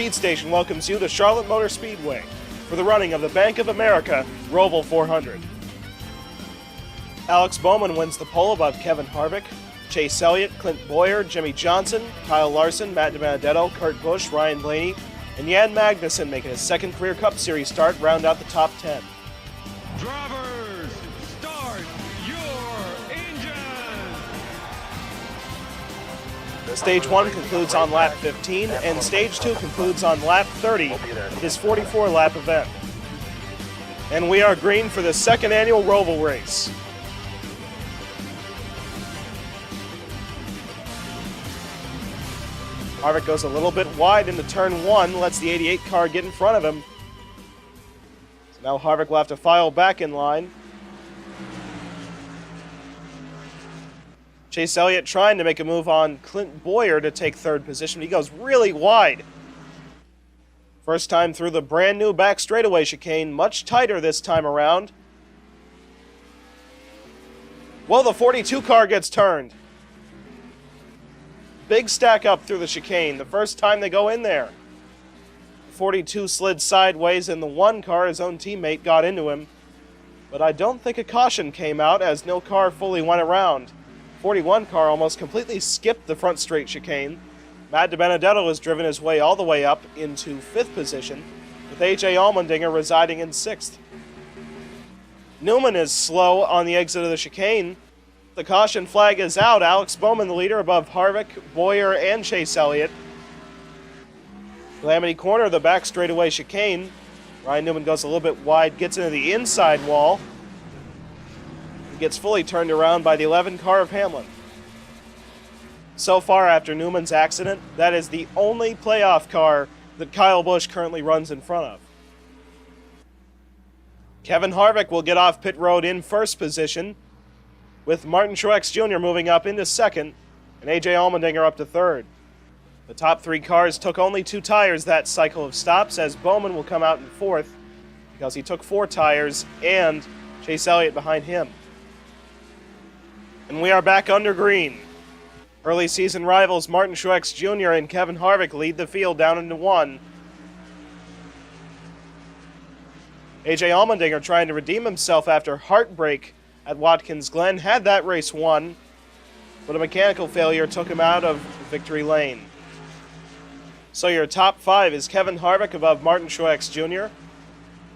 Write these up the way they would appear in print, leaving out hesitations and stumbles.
Speed Station welcomes you to Charlotte Motor Speedway for the running of the Bank of America Roval 400. Alex Bowman wins the pole above Kevin Harvick. Chase Elliott, Clint Bowyer, Jimmy Johnson, Kyle Larson, Matt DiBenedetto, Kurt Busch, Ryan Blaney, and Jan Magnussen making his second career Cup Series start round out the top 10. Drivers, start your engines! Stage 1 concludes on lap 15, and Stage 2 concludes on lap 30, his 44-lap event. And we are green for the second annual Roval race. Harvick goes a little bit wide into turn 1, lets the 88 car get in front of him. So now Harvick will have to file back in line. Chase Elliott trying to make a move on Clint Bowyer to take third position. He goes really wide. First time through the brand new back straightaway chicane, much tighter this time around. Well, the 42 car gets turned. Big stack up through the chicane, the first time they go in there. 42 slid sideways in the 1 car, his own teammate got into him. But I don't think a caution came out as no car fully went around. 41 car almost completely skipped the front straight chicane. Matt DiBenedetto has driven his way all the way up into 5th position, with A.J. Allmendinger residing in 6th. Newman is slow on the exit of the chicane. The caution flag is out. Alex Bowman, the leader, above Harvick, Bowyer, and Chase Elliott. Calamity corner of the back straightaway chicane. Ryan Newman goes a little bit wide, gets into the inside wall. He gets fully turned around by the 11 car of Hamlin. So far after Newman's accident, that is the only playoff car that Kyle Busch currently runs in front of. Kevin Harvick will get off pit road in 1st position, with Martin Truex Jr. moving up into 2nd, and A.J. Allmendinger up to 3rd. The top 3 cars took only 2 tires that cycle of stops, as Bowman will come out in 4th, because he took 4 tires, and Chase Elliott behind him. And we are back under green. Early season rivals Martin Truex Jr. and Kevin Harvick lead the field down into 1. A.J. Allmendinger trying to redeem himself after heartbreak at Watkins Glen, had that race won, but a mechanical failure took him out of victory lane. So your top 5 is Kevin Harvick above Martin Truex Jr.,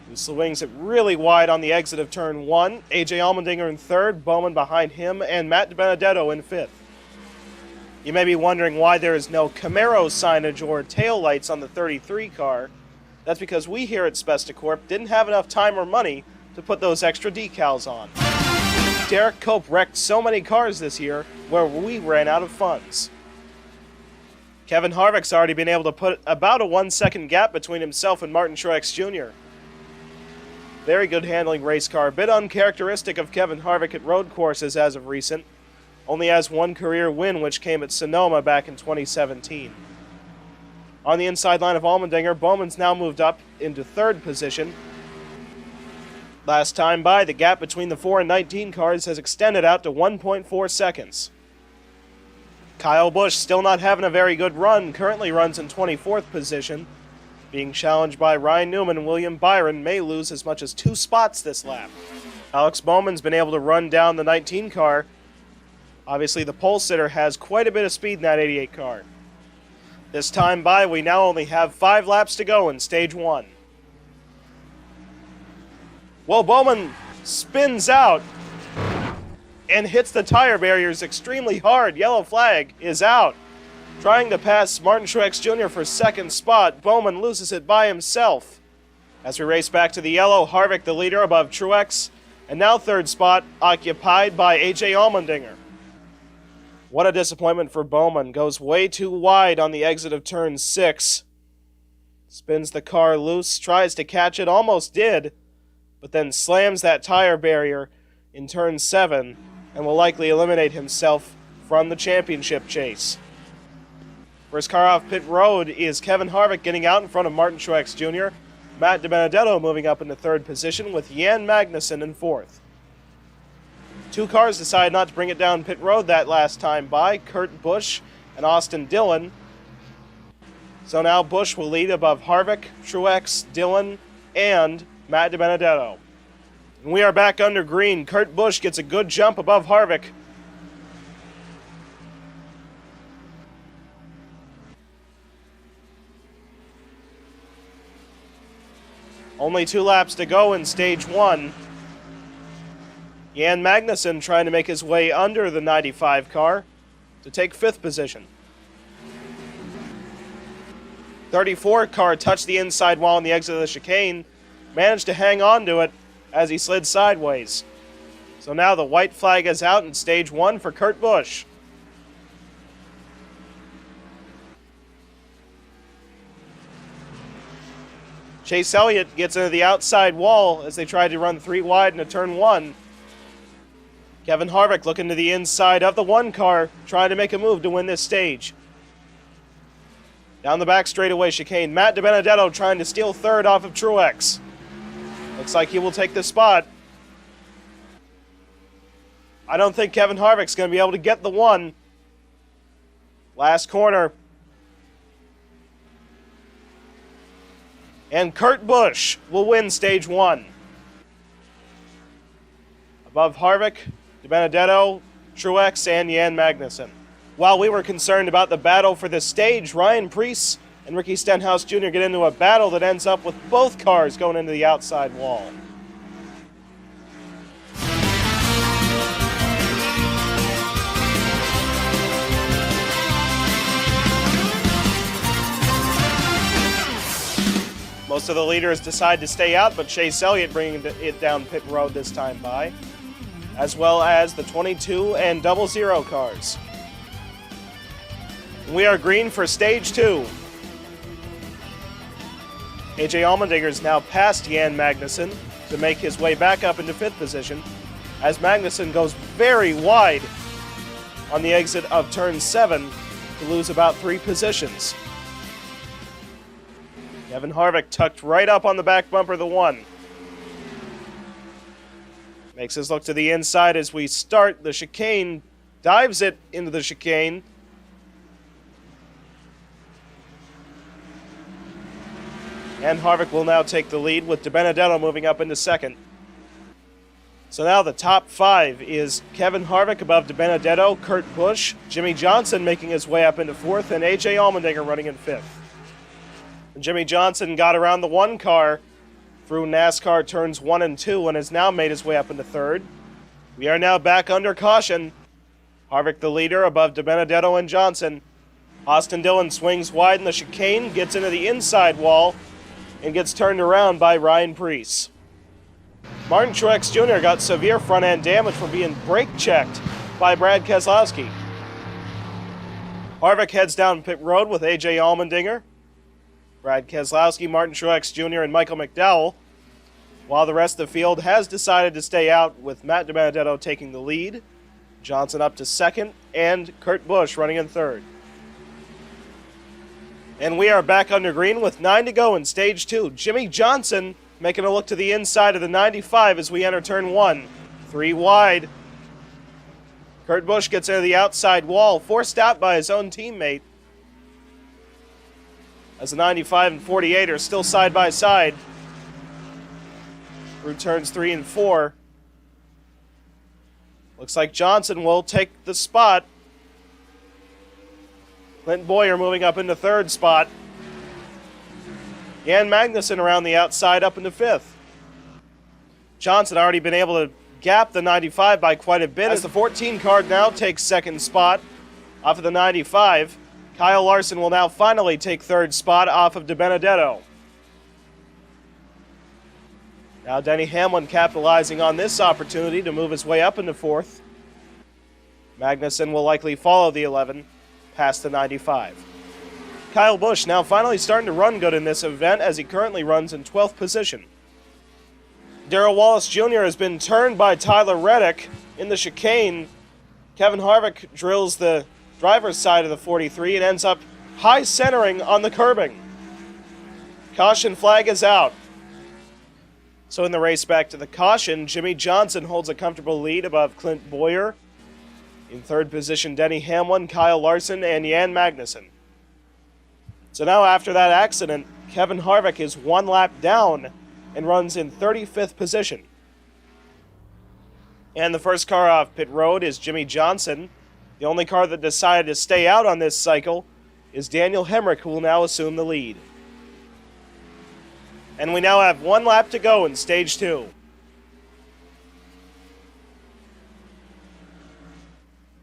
who swings it really wide on the exit of turn 1, A.J. Allmendinger in 3rd, Bowman behind him, and Matt DiBenedetto in 5th. You may be wondering why there is no Camaro signage or taillights on the 33 car. That's because we here at Spestacorp didn't have enough time or money to put those extra decals on. Derek Cope wrecked so many cars this year where we ran out of funds. Kevin Harvick's already been able to put about a 1-second gap between himself and Martin Truex Jr. Very good handling race car, a bit uncharacteristic of Kevin Harvick at road courses as of recent. Only has 1 career win, which came at Sonoma back in 2017. On the inside line of Allmendinger, Bowman's now moved up into 3rd position. Last time by, the gap between the 4 and 19 cars has extended out to 1.4 seconds. Kyle Busch still not having a very good run, currently runs in 24th position. Being challenged by Ryan Newman and William Byron, may lose as much as 2 spots this lap. Alex Bowman's been able to run down the 19 car. Obviously the pole sitter has quite a bit of speed in that 88 car. This time by, we now only have 5 laps to go in stage 1. Well, Bowman spins out and hits the tire barriers extremely hard. Yellow flag is out. Trying to pass Martin Truex Jr. for 2nd spot, Bowman loses it by himself. As we race back to the yellow, Harvick the leader above Truex, and now 3rd spot occupied by A.J. Allmendinger. What a disappointment for Bowman. Goes way too wide on the exit of turn 6. Spins the car loose, tries to catch it, almost did, but then slams that tire barrier in turn 7 and will likely eliminate himself from the championship chase. First car off pit road is Kevin Harvick getting out in front of Martin Truex Jr. Matt DiBenedetto moving up into 3rd position with Jan Magnussen in 4th. 2 cars decided not to bring it down pit road that last time by, Kurt Busch and Austin Dillon. So now Busch will lead above Harvick, Truex, Dillon, and Matt DiBenedetto. And we are back under green. Kurt Busch gets a good jump above Harvick. Only 2 laps to go in stage 1. Jan Magnussen trying to make his way under the 95 car to take 5th position. 34 car touched the inside wall on the exit of the chicane, managed to hang on to it as he slid sideways. So now the white flag is out in stage 1 for Kurt Busch. Chase Elliott gets into the outside wall as they tried to run 3 wide into turn 1. Kevin Harvick looking to the inside of the 1 car, trying to make a move to win this stage. Down the back straightaway chicane, Matt DiBenedetto trying to steal 3rd off of Truex. Looks like he will take the spot. I don't think Kevin Harvick's going to be able to get the 1. Last corner. And Kurt Busch will win stage 1. Above Harvick, DiBenedetto, Truex, and Jan Magnussen. While we were concerned about the battle for this stage, Ryan Preece and Ricky Stenhouse Jr. get into a battle that ends up with both cars going into the outside wall. Most of the leaders decide to stay out, but Chase Elliott bringing it down pit road this time by, as well as the 22 and 00 cars. We are green for stage 2. AJ Allmendinger's now past Jan Magnussen to make his way back up into 5th position, as Magnussen goes very wide on the exit of turn 7 to lose about 3 positions. Kevin Harvick tucked right up on the back bumper of the 1. Makes his look to the inside as we start the chicane, dives it into the chicane. And Harvick will now take the lead with DiBenedetto moving up into 2nd. So now the top 5 is Kevin Harvick above DiBenedetto, Kurt Busch, Jimmy Johnson making his way up into 4th, and AJ Allmendinger running in 5th. Jimmy Johnson got around the 1 car through NASCAR turns 1 and 2 and has now made his way up into 3rd. We are now back under caution. Harvick the leader above DiBenedetto and Johnson. Austin Dillon swings wide in the chicane, gets into the inside wall, and gets turned around by Ryan Preece. Martin Truex Jr. got severe front-end damage from being brake-checked by Brad Keselowski. Harvick heads down pit road with AJ Allmendinger, Brad Keselowski, Martin Truex Jr., and Michael McDowell, while the rest of the field has decided to stay out with Matt DiBenedetto taking the lead, Johnson up to 2nd, and Kurt Busch running in 3rd. And we are back under green with 9 to go in stage 2. Jimmy Johnson making a look to the inside of the 95 as we enter turn 1. 3 wide. Kurt Busch gets into the outside wall, forced out by his own teammate, as the 95 and 48 are still side by side through turns 3 and 4. Looks like Johnson will take the spot. Clint Boyer moving up into 3rd spot. Jan Magnussen around the outside up into 5th. Johnson already been able to gap the 95 by quite a bit as the 14 car now takes 2nd spot off of the 95. Kyle Larson will now finally take 3rd spot off of DiBenedetto. Now Denny Hamlin capitalizing on this opportunity to move his way up into 4th. Magnussen will likely follow the 11 past the 95. Kyle Busch now finally starting to run good in this event as he currently runs in 12th position. Darrell Wallace Jr. has been turned by Tyler Reddick in the chicane. Kevin Harvick drills the driver's side of the 43 and ends up high centering on the curbing. Caution flag is out. So in the race back to the caution, Jimmy Johnson holds a comfortable lead above Clint Boyer. In 3rd position, Denny Hamlin, Kyle Larson, and Jan Magnussen. So now after that accident, Kevin Harvick is one lap down and runs in 35th position. And the first car off pit road is Jimmy Johnson. The only car that decided to stay out on this cycle is Daniel Hemrick, who will now assume the lead. And we now have one lap to go in stage 2.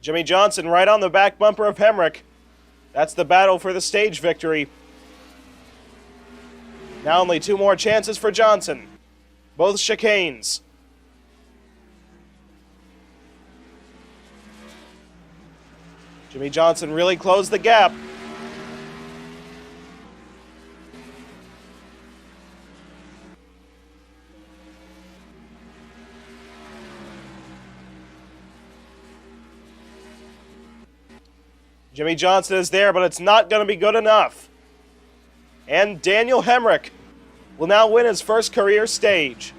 Jimmy Johnson right on the back bumper of Hemrick. That's the battle for the stage victory. Now only 2 more chances for Johnson. Both chicanes. Jimmy Johnson really closed the gap. Jimmy Johnson is there, but it's not going to be good enough. And Daniel Hemrick will now win his first career stage.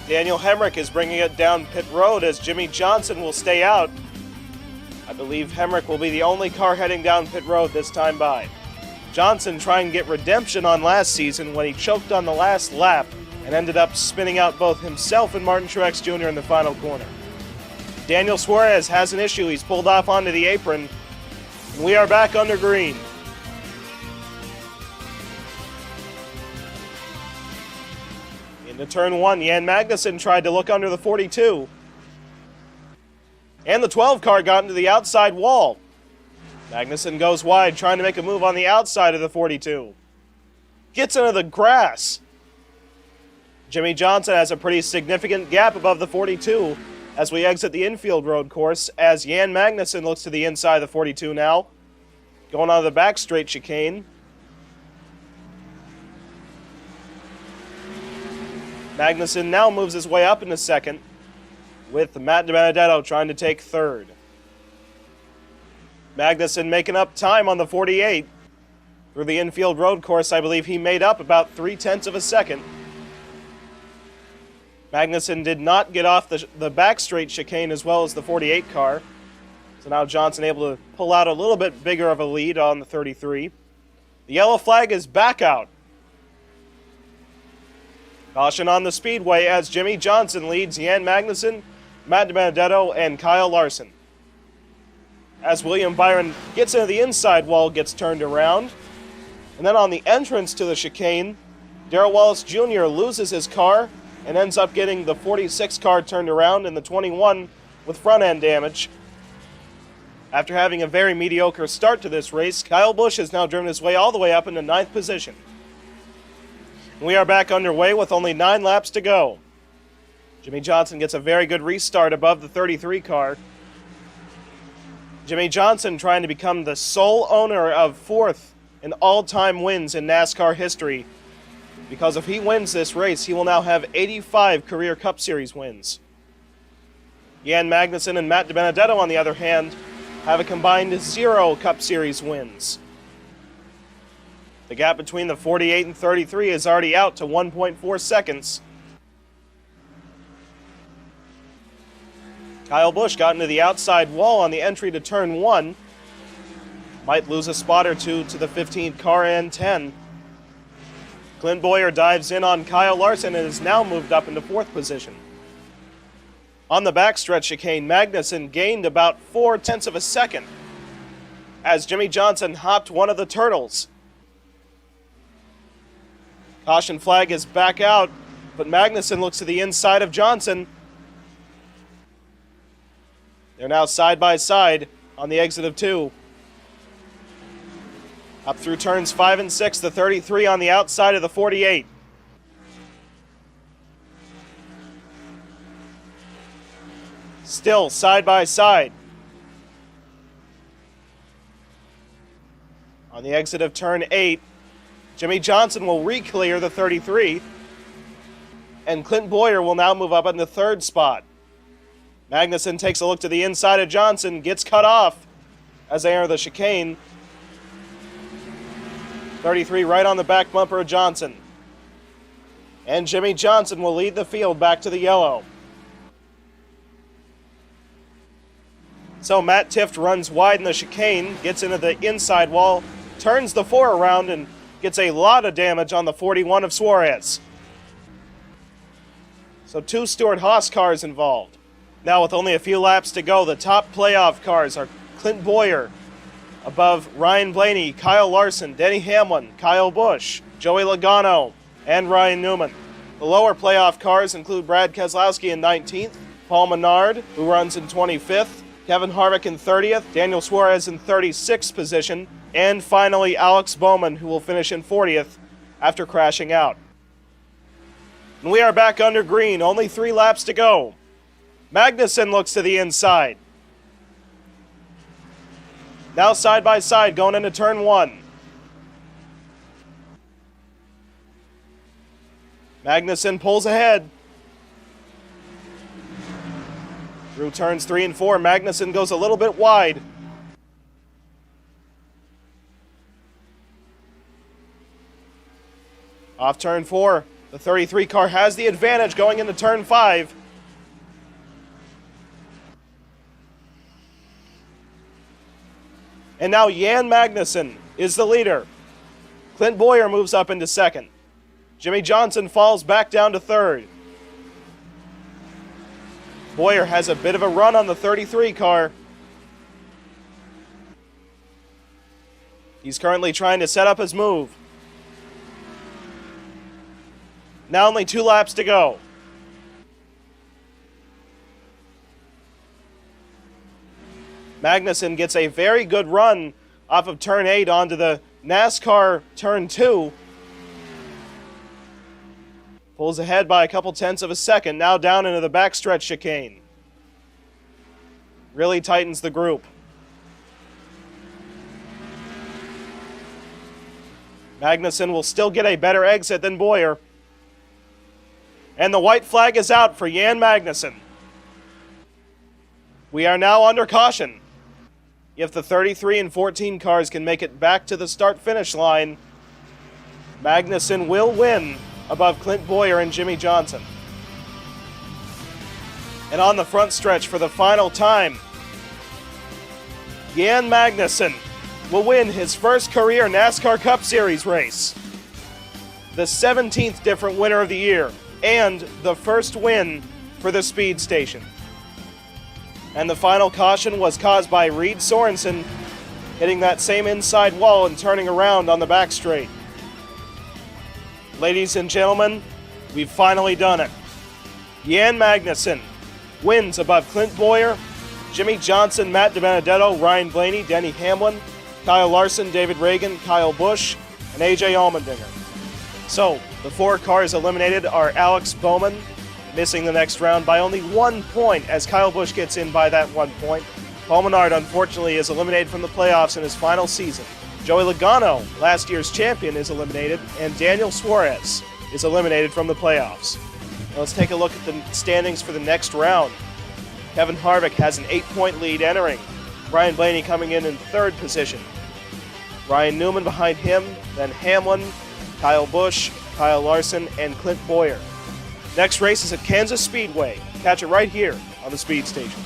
Daniel Hemrick is bringing it down pit road as Jimmy Johnson will stay out. I believe Hemrick will be the only car heading down pit road this time by. Johnson trying to get redemption on last season when he choked on the last lap and ended up spinning out both himself and Martin Truex Jr. in the final corner. Daniel Suarez has an issue. He's pulled off onto the apron. And we are back under green. Into turn 1, Jan Magnussen tried to look under the 42. And the 12 car got into the outside wall. Magnussen goes wide, trying to make a move on the outside of the 42. Gets into the grass. Jimmy Johnson has a pretty significant gap above the 42 as we exit the infield road course, as Jan Magnussen looks to the inside of the 42 now. Going on the back straight chicane. Magnussen now moves his way up into second, with Matt DiBenedetto trying to take third. Magnussen making up time on the 48. Through the infield road course, I believe he made up about 0.3 of a second. Magnussen did not get off the back straight chicane as well as the 48 car. So now Johnson able to pull out a little bit bigger of a lead on the 33. The yellow flag is back out. Caution on the speedway as Jimmy Johnson leads Jan Magnussen, Matt DiBenedetto, and Kyle Larson. As William Byron gets into the inside wall, gets turned around. And then on the entrance to the chicane, Darrell Wallace Jr. loses his car and ends up getting the 46 car turned around and the 21 with front end damage. After having a very mediocre start to this race, Kyle Busch has now driven his way all the way up into 9th position. We are back underway with only 9 laps to go. Jimmy Johnson gets a very good restart above the 33 car. Jimmy Johnson trying to become the sole owner of 4th in all-time wins in NASCAR history. Because if he wins this race, he will now have 85 career Cup Series wins. Jan Magnussen and Matt DiBenedetto, on the other hand, have a combined 0 Cup Series wins. The gap between the 48 and 33 is already out to 1.4 seconds. Kyle Busch got into the outside wall on the entry to turn 1. Might lose a spot or two to the 15 car and 10. Clint Bowyer dives in on Kyle Larson and is now moved up into 4th position. On the backstretch chicane, Magnussen gained about 0.4 of a second as Jimmy Johnson hopped one of the turtles. Caution flag is back out, but Magnussen looks to the inside of Johnson. They're now side by side on the exit of 2. Up through turns 5 and 6, the 33 on the outside of the 48. Still side by side. On the exit of turn 8, Jimmy Johnson will re-clear the 33, and Clint Bowyer will now move up in the 3rd spot. Magnussen takes a look to the inside of Johnson, gets cut off as they enter the chicane. 33 right on the back bumper of Johnson. And Jimmy Johnson will lead the field back to the yellow. So Matt Tifft runs wide in the chicane, gets into the inside wall, turns the 4 around, and gets a lot of damage on the 41 of Suarez. So 2 Stewart-Haas cars involved. Now with only a few laps to go, the top playoff cars are Clint Bowyer above Ryan Blaney, Kyle Larson, Denny Hamlin, Kyle Busch, Joey Logano, and Ryan Newman. The lower playoff cars include Brad Keselowski in 19th, Paul Menard, who runs in 25th, Kevin Harvick in 30th, Daniel Suarez in 36th position, and finally Alex Bowman, who will finish in 40th after crashing out. And we are back under green, only 3 laps to go. Magnussen looks to the inside. Now side by side going into turn 1. Magnussen pulls ahead. Through turns 3 and 4, Magnussen goes a little bit wide. Off turn 4, the 33 car has the advantage going into turn 5. And now Jan Magnussen is the leader. Clint Bowyer moves up into second. Jimmy Johnson falls back down to third. Bowyer has a bit of a run on the 33 car. He's currently trying to set up his move. Now only 2 laps to go. Magnussen gets a very good run off of turn 8 onto the NASCAR turn 2. Pulls ahead by a couple tenths of a second, now down into the backstretch chicane. Really tightens the group. Magnussen will still get a better exit than Bowyer. And the white flag is out for Jan Magnussen. We are now under caution. If the 33 and 14 cars can make it back to the start-finish line, Magnussen will win above Clint Bowyer and Jimmy Johnson. And on the front stretch for the final time, Jan Magnussen will win his first career NASCAR Cup Series race, the 17th different winner of the year, and the first win for the Speed Station. And the final caution was caused by Reed Sorensen hitting that same inside wall and turning around on the back straight. Ladies and gentlemen, we've finally done it. Jan Magnussen wins above Clint Bowyer, Jimmy Johnson, Matt DiBenedetto, Ryan Blaney, Denny Hamlin, Kyle Larson, David Reagan, Kyle Busch, and AJ Allmendinger. So, the 4 cars eliminated are Alex Bowman, missing the next round by only 1 point as Kyle Busch gets in by that 1 point. Paul Menard, unfortunately, is eliminated from the playoffs in his final season. Joey Logano, last year's champion, is eliminated, and Daniel Suarez is eliminated from the playoffs. Now let's take a look at the standings for the next round. Kevin Harvick has an 8-point lead entering. Ryan Blaney coming in 3rd position. Ryan Newman behind him, then Hamlin, Kyle Busch, Kyle Larson, and Clint Bowyer. Next race is at Kansas Speedway. Catch it right here on the Speed Station.